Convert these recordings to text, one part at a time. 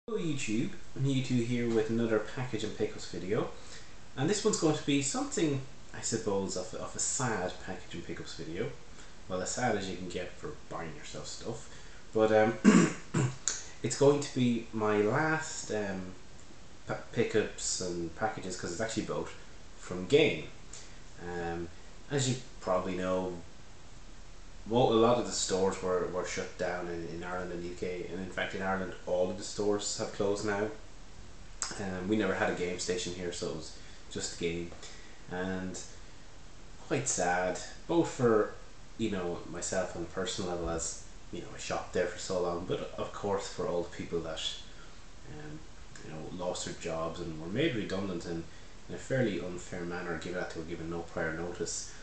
Hello YouTube, Mewtwo here with another package and pickles video, and this one's going to be something I suppose of a sad package and pickles video. Well, as sad as you can get for buying yourself stuff, but it's going to be my last pickups and packages, because it's actually both from Game. As you probably know, a lot of the stores were shut down in Ireland and the UK, and in fact in Ireland all of the stores have closed now. We never had a game station here, so it was just a Game, and quite sad, both for myself on a personal level, as I shopped there for so long, but of course for all the people that lost their jobs and were made redundant in a fairly unfair manner, given that they were given no prior notice.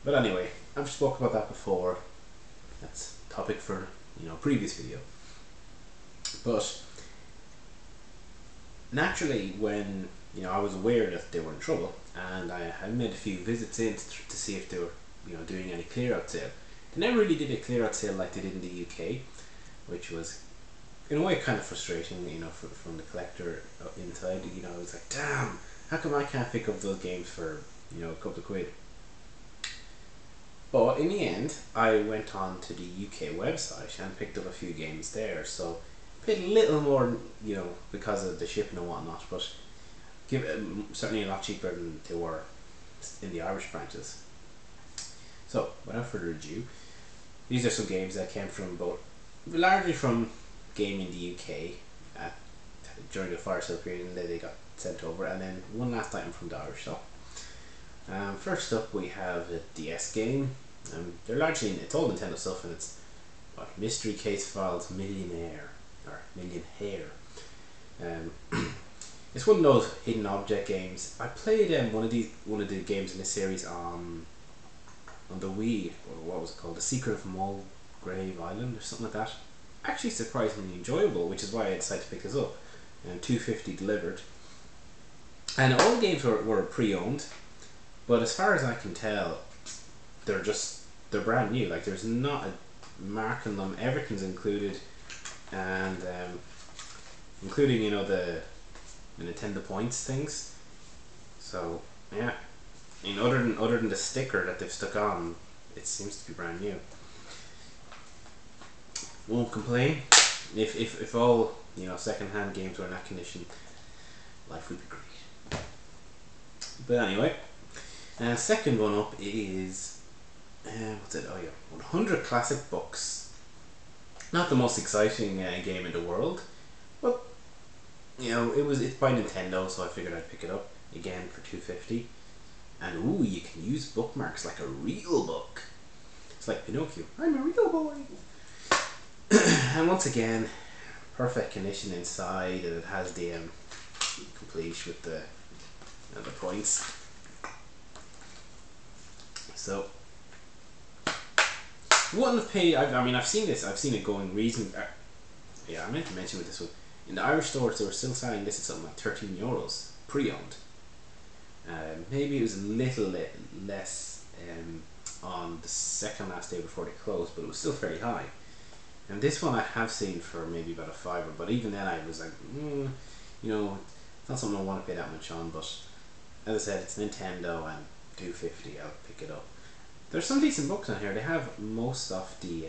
But anyway, I've spoken about that before. That's a topic for previous video. But naturally, when I was aware that they were in trouble, and I had made a few visits in to see if they were doing any clear out sale. They never really did a clear out sale like they did in the UK, which was in a way kind of frustrating. From the collector inside. I was like, damn, how come I can't pick up those games for a couple of quid? But in the end, I went on to the UK website and picked up a few games there. So paid a little more, because of the shipping and whatnot, but certainly a lot cheaper than they were in the Irish branches. So without further ado, these are some games that came from largely from Game in the UK during the fire sale period, and then they got sent over, and then one last item from the Irish shop. First up, we have a DS game. They're largely, it's all Nintendo stuff, and it's Mystery Case Files Millionaire, or Millionaire. It's one of those hidden object games. I played one of the games in this series on the Wii, or what was it called, The Secret of Mulgrave Island, or something like that. Actually surprisingly enjoyable, which is why I decided to pick this up. $2.50 delivered, and all the games were pre-owned. But as far as I can tell, they're brand new. Like, there's not a mark on them. Everything's included, and including the Nintendo points things. So yeah, other than the sticker that they've stuck on, it seems to be brand new. Won't complain. If all second-hand games were in that condition, life would be great. But anyway. Second one up is what's it? Oh yeah, 100 classic books. Not the most exciting game in the world, but it's by Nintendo, so I figured I'd pick it up again for $2.50. And ooh, you can use bookmarks like a real book. It's like Pinocchio. I'm a real boy. And once again, perfect condition inside, and it has the complete with the points. So, wouldn't have paid. I mean, I've seen this. I've seen it going reasonably. Yeah, I meant to mention with this one. In the Irish stores, they were still selling this at something like €13, pre-owned. Maybe it was a little less on the second last day before they closed, but it was still fairly high. And this one I have seen for maybe about a £5, but even then I was like, it's not something I want to pay that much on. But as I said, it's Nintendo, and $2.50, I'll pick it up. There's some decent books on here. They have most of the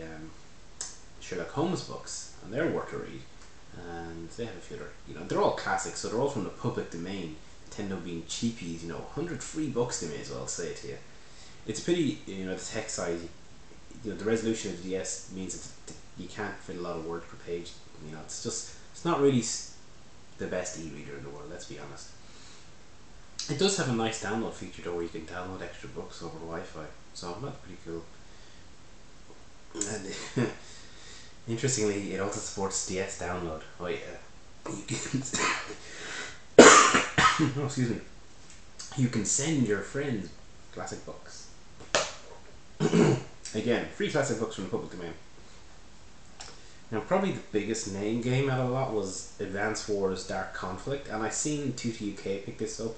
Sherlock Holmes books, and they're worth a read. And they have a few other, they're all classics, so they're all from the public domain. Nintendo being cheapies, 100 free books, they may as well say it to you. It's a pity, the text size, the resolution of the DS means that you can't fit a lot of words per page. It's not really the best e-reader in the world, let's be honest. It does have a nice download feature though, where you can download extra books over Wi-Fi, so that's pretty cool. And interestingly, it also supports DS download. Oh yeah, you can oh, excuse me. You can send your friends classic books. Again, free classic books from the public domain. Now, probably the biggest name game out of a lot was Advance Wars Dark Conflict, and I seen Tutti UK pick this up.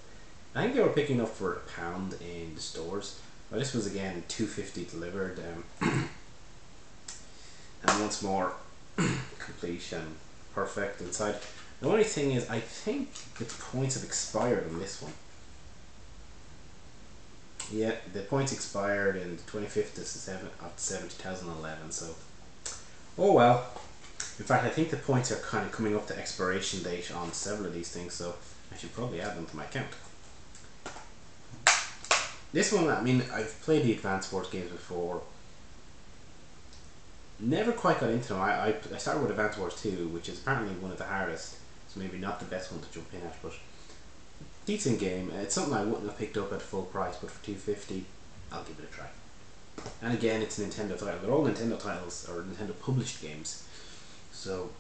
I think they were picking up for £1 in the stores, but this was again $2.50 delivered. And once more, completion perfect inside. The only thing is, I think the points have expired on this one. Yeah, the points expired in the 25th of 2011, so oh well. In fact, I think the points are kind of coming up to expiration date on several of these things, so I should probably add them to my account. This one, I mean, I've played the Advanced Wars games before. Never quite got into them. I started with Advanced Wars 2, which is apparently one of the hardest, so maybe not the best one to jump in at, but decent game. It's something I wouldn't have picked up at full price, but for $2.50, I'll give it a try. And again, it's a Nintendo title. They're all Nintendo titles, or Nintendo published games, so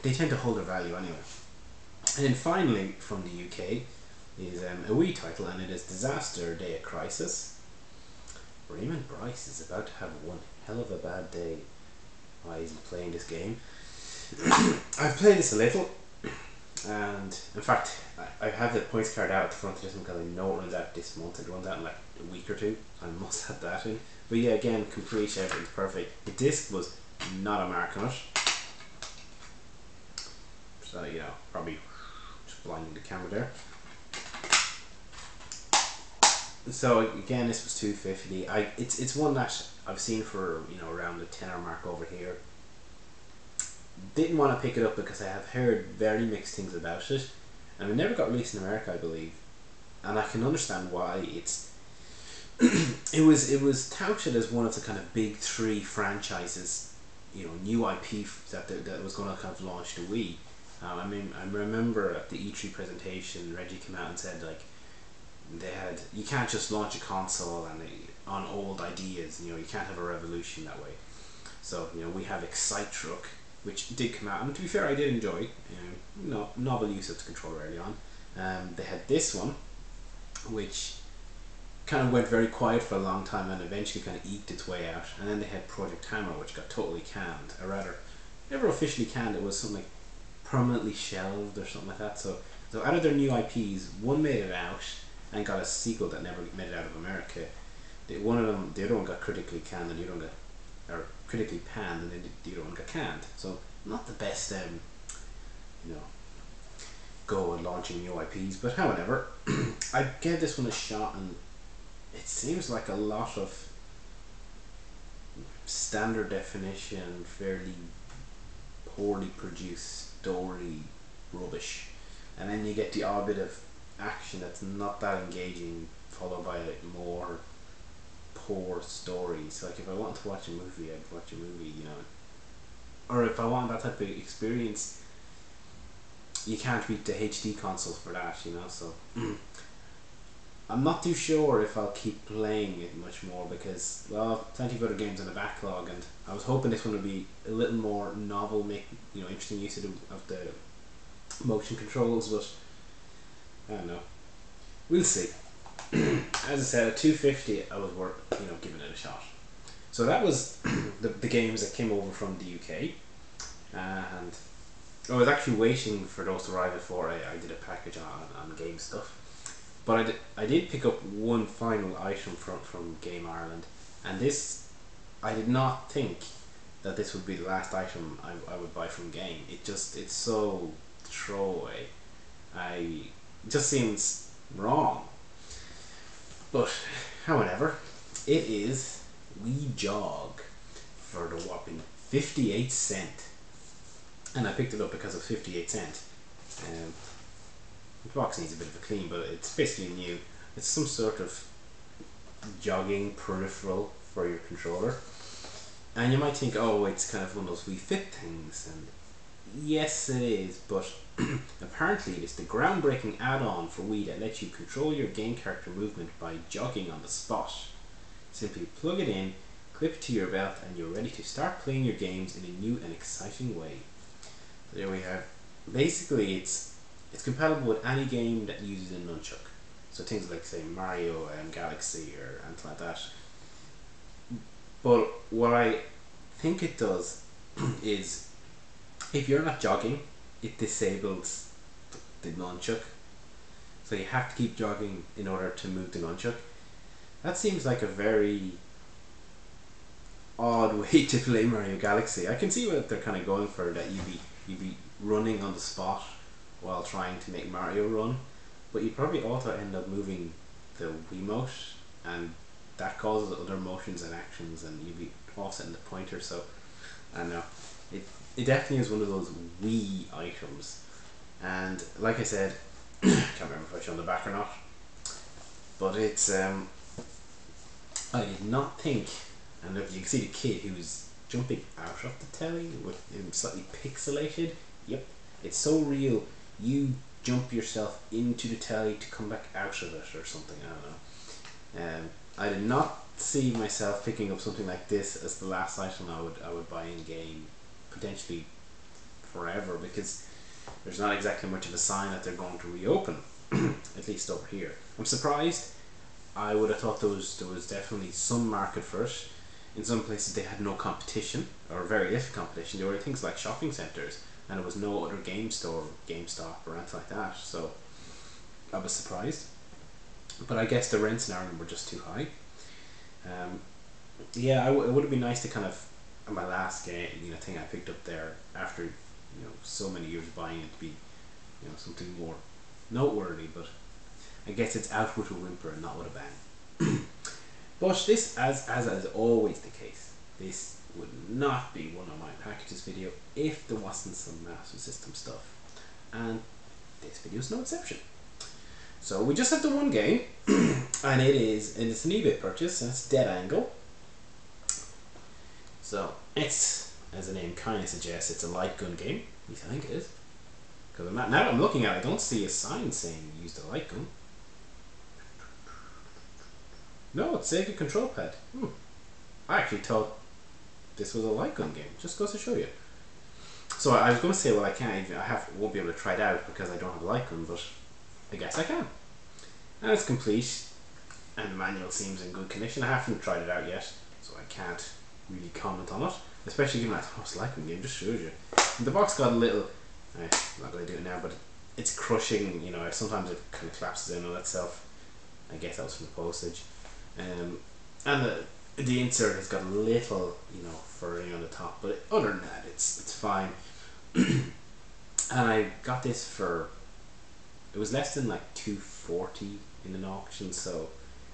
they tend to hold their value anyway. And then finally, from the UK, is a Wii title, and it is Disaster Day of Crisis. Raymond Bryce is about to have one hell of a bad day while he's playing this game. I've played this a little, and in fact, I have the points card out at the front of this one because I know it runs out this month. It runs out in like a week or two. I must have that in. But yeah, again, complete, everything's perfect. The disc was not a mark on it, so you know, probably just blinding the camera there. So again, this was $2.50. It's one that I've seen for, you know, around the tenner mark over here. Didn't want to pick it up because I have heard very mixed things about it, and it never got released in America, I believe, and I can understand why. It's it was touted as one of the kind of big three franchises, you know, new IP that was going to kind of launch the Wii. I mean, I remember at the E3 presentation, Reggie came out and said, like, you can't just launch a console and on old ideas. You know, you can't have a revolution that way. So, you know, we have Excite Truck, which did come out, and to be fair, I did enjoy. Novel use of the controller early on. They had this one, which kind of went very quiet for a long time and eventually kind of eked its way out. And then they had Project Hammer, which got totally canned, or rather, never officially canned. It was something like permanently shelved or something like that. So out of their new IPs, one made it out and got a sequel that never made it out of America. The other one got critically canned, and the other one or critically panned, and then the other one got canned. So not the best, you know, go at launching new IPs. But however, I gave this one a shot, and it seems like a lot of standard definition, fairly poorly produced story rubbish, and then you get the odd bit of action that's not that engaging, followed by more poor stories. Like if I wanted to watch a movie, I'd watch a movie, you know. Or if I want that type of experience, you can't beat the HD consoles for that, you know. So I'm not too sure if I'll keep playing it much more because, well, plenty of other games in the backlog, and I was hoping this one would be a little more novel, make, you know, interesting use of the motion controls, but I don't know. We'll see. As I said, at $2.50, I was worth, you know, giving it a shot. So that was the games that came over from the UK, and I was actually waiting for those to arrive before I did a package on game stuff. But I did pick up one final item from Game Ireland, and this, I did not think that this would be the last item I would buy from Game. It's so throwaway. It just seems wrong. But however, it is Wii Jog for the whopping 58 cent, and I picked it up because of 58 cent. The box needs a bit of a clean, but it's basically new. It's some sort of jogging peripheral for your controller, and you might think, oh, it's kind of one of those Wii Fit things, and yes it is, but apparently it is the groundbreaking add-on for Wii that lets you control your game character movement by jogging on the spot. Simply plug it in, clip it to your belt, and you're ready to start playing your games in a new and exciting way. So there we have. Basically, it's compatible with any game that uses a nunchuck. So things like, say, Mario and Galaxy or anything like that. But what I think it does is, if you're not jogging, it disables the nunchuck. So you have to keep jogging in order to move the nunchuck. That seems like a very odd way to play Mario Galaxy. I can see what they're kind of going for, that you'd be running on the spot while trying to make Mario run, but you'd probably also end up moving the Wiimote, and that causes other motions and actions, and you'd be offsetting the pointer. So I don't know. It definitely is one of those Wii items, and like I said, can't remember if I showed the back or not, but it's I did not think, and look, you can see the kid who's jumping out of the telly with him slightly pixelated. Yep, it's so real. You jump yourself into the telly to come back out of it or something. I don't know. I did not see myself picking up something like this as the last item I would buy in game, potentially forever, because there's not exactly much of a sign that they're going to reopen. At least over here, I'm surprised. I would have thought there was definitely some market for it. In some places they had no competition, or very little competition. There were things like shopping centres, and there was no other game store, GameStop or anything like that. So I was surprised. But I guess the rents in Ireland were just too high. Yeah, it would have been nice to kind of, my last game, thing I picked up there after, so many years of buying it, to be, something more noteworthy. But I guess it's out with a whimper and not with a bang. But this, as is always the case, this would not be one of my packages video if there wasn't some Master System stuff, and this video is no exception. So we just have the one game, and it's an eBay purchase, and it's Dead Angle. So it's, as the name kind of suggests, it's a light gun game. At least I think it is. Because now that I'm looking at it, I don't see a sign saying use the light gun. No, it's Sega control pad. I actually thought this was a light gun game. Just goes to show you. So I was going to say, well, won't be able to try it out because I don't have a light gun, but I guess I can. And it's complete, and the manual seems in good condition. I haven't tried it out yet, so I can't really comment on it. Especially given that it's a light gun game, just shows you. And the box got a little, I'm not going to do it now, but it's crushing. Sometimes it kind of collapses in on itself. I guess that was from the postage. And the insert has got a little, furring on the top, but other than that, it's fine. And I got this for, it was less than like $2.40 in an auction, so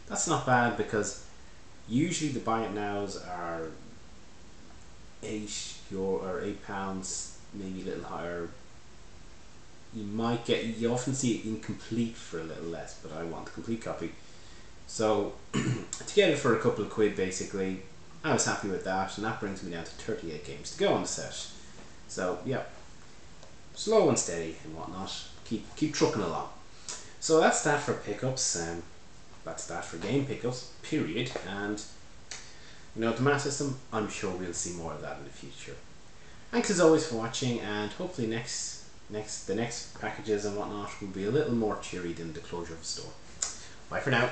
that's not bad, because usually the buy it nows are €8 or £8, maybe a little higher. You often see it incomplete for a little less, but I want the complete copy. So to get it for a couple of quid, basically, I was happy with that, and that brings me down to 38 games to go on the set. So yeah, slow and steady and whatnot. Keep trucking along. So that's that for pickups. That's that for game pickups. Period. And the Master System, I'm sure we'll see more of that in the future. Thanks as always for watching, and hopefully the next packages and whatnot will be a little more cheery than the closure of the store. Bye for now.